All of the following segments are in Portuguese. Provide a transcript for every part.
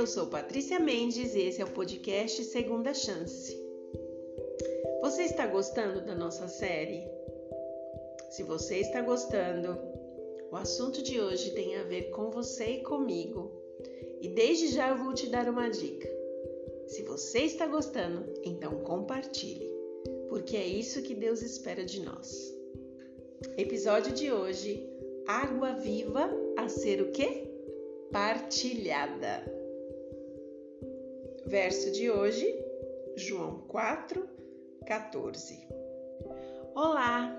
Eu sou Patrícia Mendes e esse é o podcast Segunda Chance. Você está gostando da nossa série? Se você está gostando, o assunto de hoje tem a ver com você e comigo. E desde já eu vou te dar uma dica. Se você está gostando, então compartilhe, porque é isso que Deus espera de nós. Episódio de hoje, água viva a ser o quê? Partilhada. Verso de hoje, João 4:14. Olá,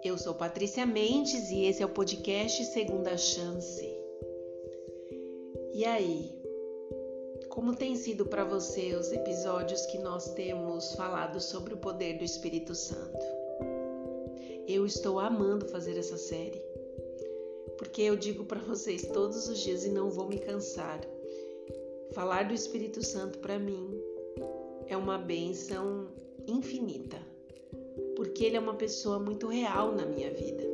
eu sou Patrícia Mendes e esse é o podcast Segunda Chance. E aí, como tem sido para você os episódios que nós temos falado sobre o poder do Espírito Santo? Eu estou amando fazer essa série, porque eu digo para vocês todos os dias e não vou me cansar. Falar do Espírito Santo para mim é uma bênção infinita, porque ele é uma pessoa muito real na minha vida.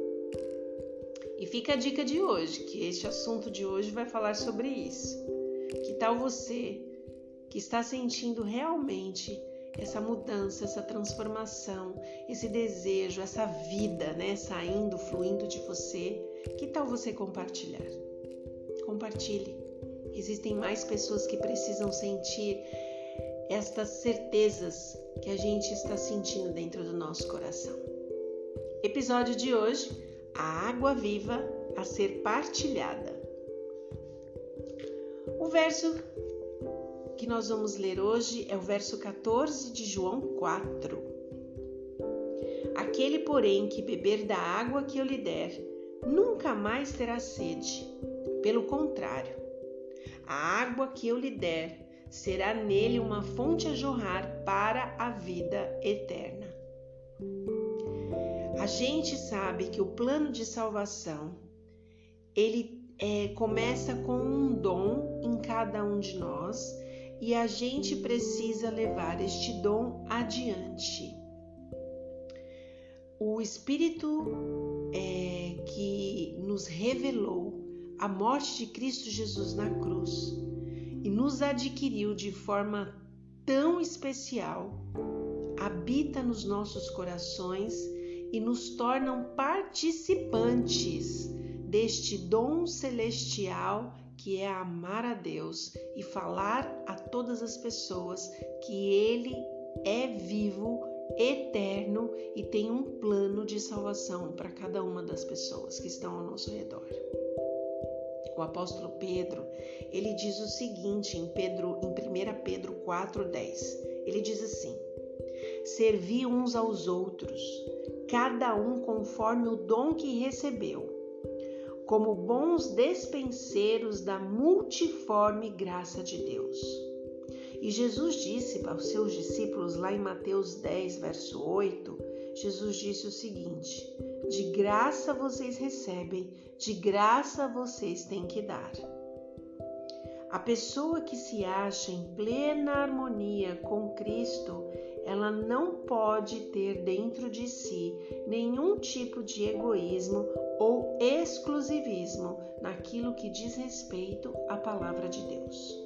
E fica a dica de hoje, que este assunto de hoje vai falar sobre isso. Que tal você que está sentindo realmente essa mudança, essa transformação, esse desejo, essa vida, saindo, fluindo de você? Que tal você compartilhar? Compartilhe. Existem mais pessoas que precisam sentir estas certezas que a gente está sentindo dentro do nosso coração. Episódio de hoje, a água viva a ser partilhada. O verso que nós vamos ler hoje é o verso 14 de João 4. Aquele, porém, que beber da água que eu lhe der, nunca mais terá sede. Pelo contrário, a água que eu lhe der será nele uma fonte a jorrar para a vida eterna. A gente sabe que o plano de salvação, ele começa com um dom em cada um de nós e a gente precisa levar este dom adiante. O Espírito que nos revelou a morte de Cristo Jesus na cruz e nos adquiriu de forma tão especial, habita nos nossos corações e nos tornam participantes deste dom celestial que é amar a Deus e falar a todas as pessoas que Ele é vivo, eterno e tem um plano de salvação para cada uma das pessoas que estão ao nosso redor. O apóstolo Pedro, ele diz o seguinte em 1 Pedro 4:10. Ele diz assim: servi uns aos outros, cada um conforme o dom que recebeu, como bons despenseiros da multiforme graça de Deus. E Jesus disse aos seus discípulos lá em Mateus 10, verso 8, Jesus disse o seguinte: de graça vocês recebem, de graça vocês têm que dar. A pessoa que se acha em plena harmonia com Cristo, ela não pode ter dentro de si nenhum tipo de egoísmo ou exclusivismo naquilo que diz respeito à palavra de Deus.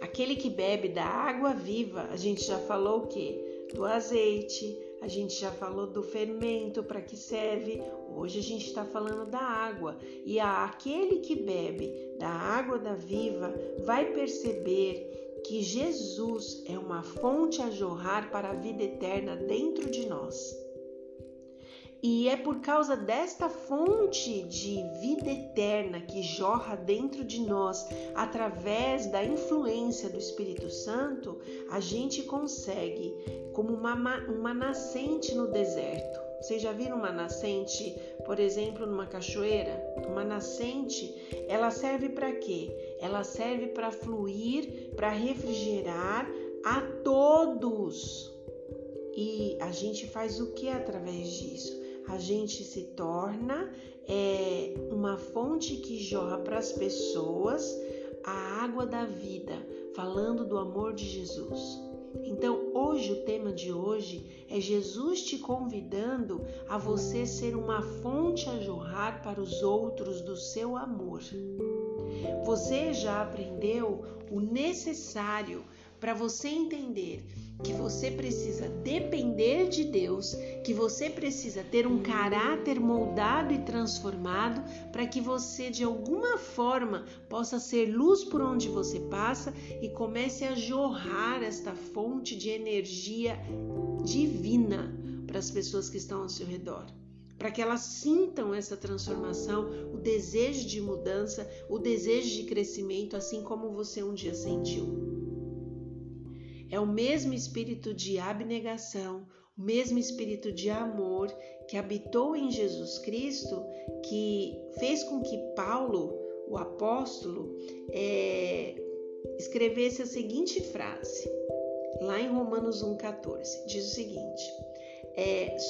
Aquele que bebe da água viva, a gente já falou o quê? Do azeite, a gente já falou do fermento, para que serve. Hoje a gente está falando da água. E aquele que bebe da água da viva vai perceber que Jesus é uma fonte a jorrar para a vida eterna dentro de nós. E é por causa desta fonte de vida eterna que jorra dentro de nós, através da influência do Espírito Santo, a gente consegue, como uma nascente no deserto. Vocês já viram uma nascente, por exemplo, numa cachoeira? Uma nascente, ela serve para quê? Ela serve para fluir, para refrigerar a todos. E a gente faz o que através disso? A gente se torna uma fonte que jorra para as pessoas a água da vida, falando do amor de Jesus. Então, hoje, o tema de hoje é Jesus te convidando a você ser uma fonte a jorrar para os outros do seu amor. Você já aprendeu o necessário para você entender que você precisa depender de Deus, que você precisa ter um caráter moldado e transformado para que você de alguma forma possa ser luz por onde você passa e comece a jorrar esta fonte de energia divina para as pessoas que estão ao seu redor, para que elas sintam essa transformação, o desejo de mudança, o desejo de crescimento, assim como você um dia sentiu. É o mesmo espírito de abnegação, o mesmo espírito de amor que habitou em Jesus Cristo, que fez com que Paulo, o apóstolo, escrevesse a seguinte frase, lá em Romanos 1,14, diz o seguinte,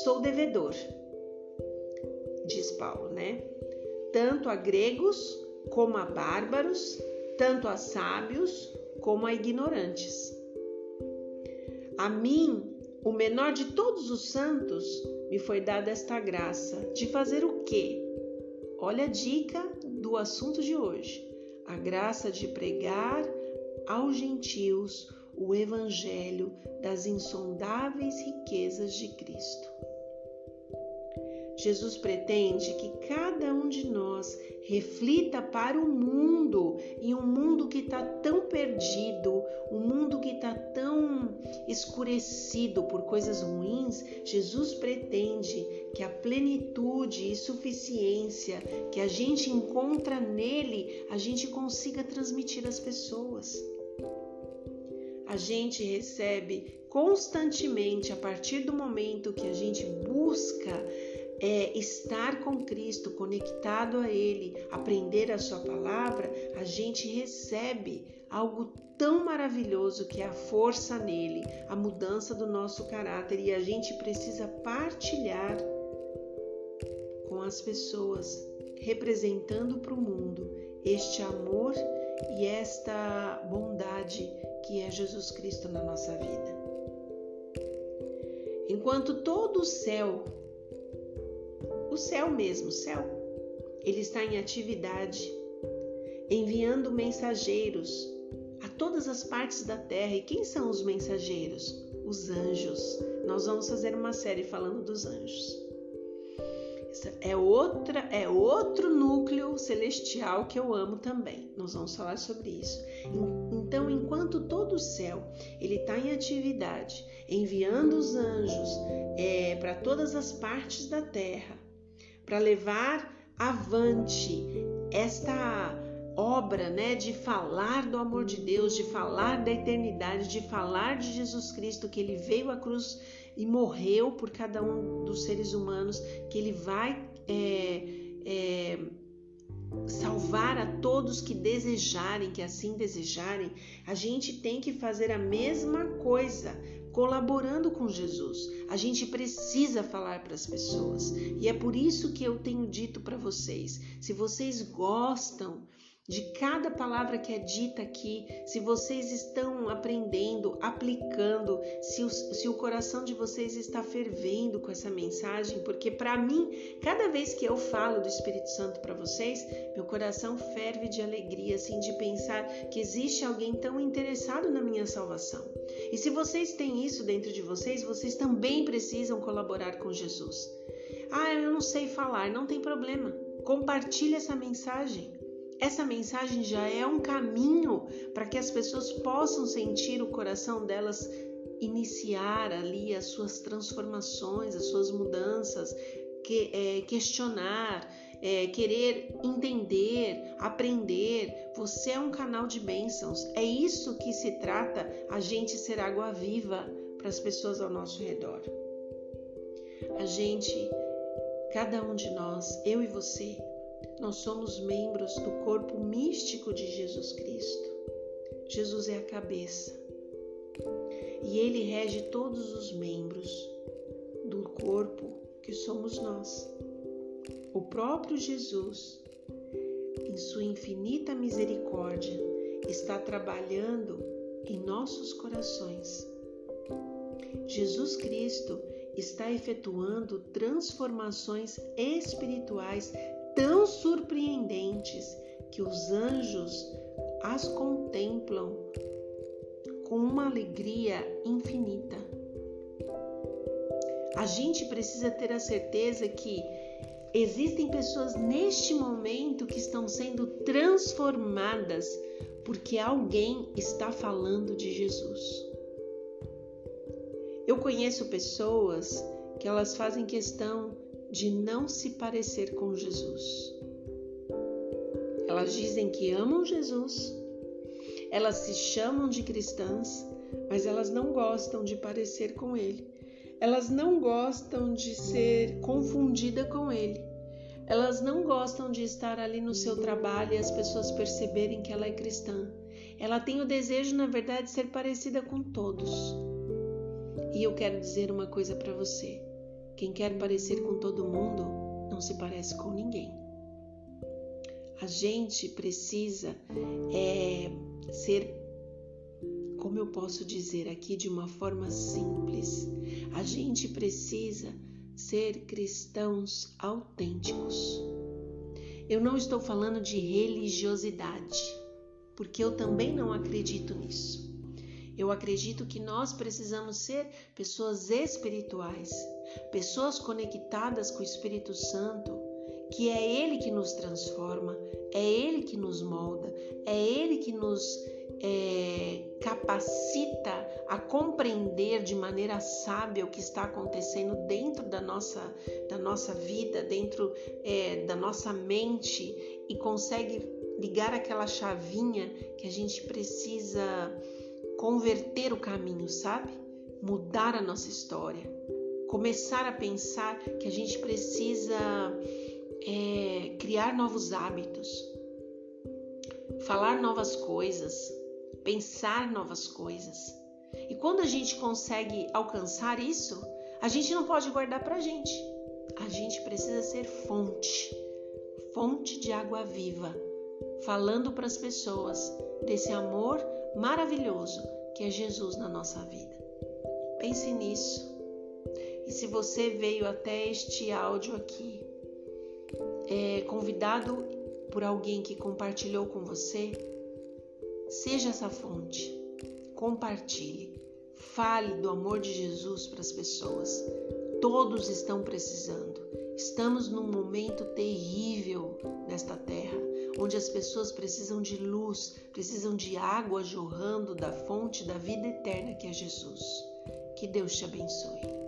sou devedor, diz Paulo, né? Tanto a gregos como a bárbaros, tanto a sábios como a ignorantes. A mim, o menor de todos os santos, me foi dada esta graça de fazer o quê? Olha a dica do assunto de hoje. A graça de pregar aos gentios o evangelho das insondáveis riquezas de Cristo. Jesus pretende que cada um de nós reflita para o mundo, e um mundo que está tão perdido, um mundo que está tão escurecido por coisas ruins. Jesus pretende que a plenitude e suficiência que a gente encontra nele, a gente consiga transmitir às pessoas. A gente recebe constantemente, a partir do momento que a gente busca estar com Cristo, conectado a Ele, aprender a sua palavra, a gente recebe algo tão maravilhoso que é a força nele, a mudança do nosso caráter, e a gente precisa partilhar com as pessoas, representando para o mundo este amor e esta bondade que é Jesus Cristo na nossa vida. Enquanto todo o céu mesmo, o céu, ele está em atividade, enviando mensageiros a todas as partes da terra. E quem são os mensageiros? Os anjos. Nós vamos fazer uma série falando dos anjos. É outro núcleo celestial que eu amo também. Nós vamos falar sobre isso. Então, enquanto todo o céu ele está em atividade, enviando os anjos para todas as partes da terra, para levar avante esta obra, né, de falar do amor de Deus, de falar da eternidade, de falar de Jesus Cristo, que ele veio à cruz e morreu por cada um dos seres humanos, que ele vai salvar a todos que desejarem, que assim desejarem. A gente tem que fazer a mesma coisa, colaborando com Jesus. A gente precisa falar para as pessoas. E é por isso que eu tenho dito para vocês, se vocês gostam de cada palavra que é dita aqui, se vocês estão aprendendo, aplicando, se o coração de vocês está fervendo com essa mensagem, porque para mim, cada vez que eu falo do Espírito Santo para vocês, meu coração ferve de alegria, assim, de pensar que existe alguém tão interessado na minha salvação. E se vocês têm isso dentro de vocês, vocês também precisam colaborar com Jesus. Eu não sei falar, não tem problema. Compartilhe essa mensagem. Essa mensagem já é um caminho para que as pessoas possam sentir o coração delas iniciar ali as suas transformações, as suas mudanças, questionar, querer entender, aprender. Você é um canal de bênçãos. É isso que se trata, a gente ser água viva para as pessoas ao nosso redor. A gente, cada um de nós, eu e você, nós somos membros do corpo místico de Jesus Cristo. Jesus é a cabeça e ele rege todos os membros do corpo que somos nós. O próprio Jesus, em sua infinita misericórdia, está trabalhando em nossos corações Jesus Cristo está efetuando transformações espirituais tão surpreendentes que os anjos as contemplam com uma alegria infinita. A gente precisa ter a certeza que existem pessoas neste momento que estão sendo transformadas porque alguém está falando de Jesus. Eu conheço pessoas que elas fazem questão de não se parecer com Jesus. Elas dizem que amam Jesus, elas se chamam de cristãs, mas elas não gostam de parecer com Ele. Elas não gostam de ser confundida com Ele. Elas não gostam de estar ali no seu trabalho e as pessoas perceberem que ela é cristã. Ela tem o desejo, na verdade, de ser parecida com todos. E eu quero dizer uma coisa para você. Quem quer parecer com todo mundo, não se parece com ninguém. A gente precisa ser, como eu posso dizer aqui de uma forma simples, a gente precisa ser cristãos autênticos. Eu não estou falando de religiosidade, porque eu também não acredito nisso. Eu acredito que nós precisamos ser pessoas espirituais, pessoas conectadas com o Espírito Santo, que é Ele que nos transforma, é Ele que nos molda, é Ele que nos capacita a compreender de maneira sábia o que está acontecendo dentro da nossa vida, dentro da nossa mente, e consegue ligar aquela chavinha que a gente precisa converter o caminho, sabe? Mudar a nossa história. Começar a pensar que a gente precisa criar novos hábitos, falar novas coisas, pensar novas coisas. E quando a gente consegue alcançar isso, a gente não pode guardar pra gente. A gente precisa ser fonte de água viva, falando para as pessoas desse amor maravilhoso que é Jesus na nossa vida. Pense nisso. E se você veio até este áudio aqui, convidado por alguém que compartilhou com você, seja essa fonte. Compartilhe. Fale do amor de Jesus para as pessoas. Todos estão precisando. Estamos num momento terrível nesta terra, onde as pessoas precisam de luz, precisam de água jorrando da fonte da vida eterna que é Jesus. Que Deus te abençoe.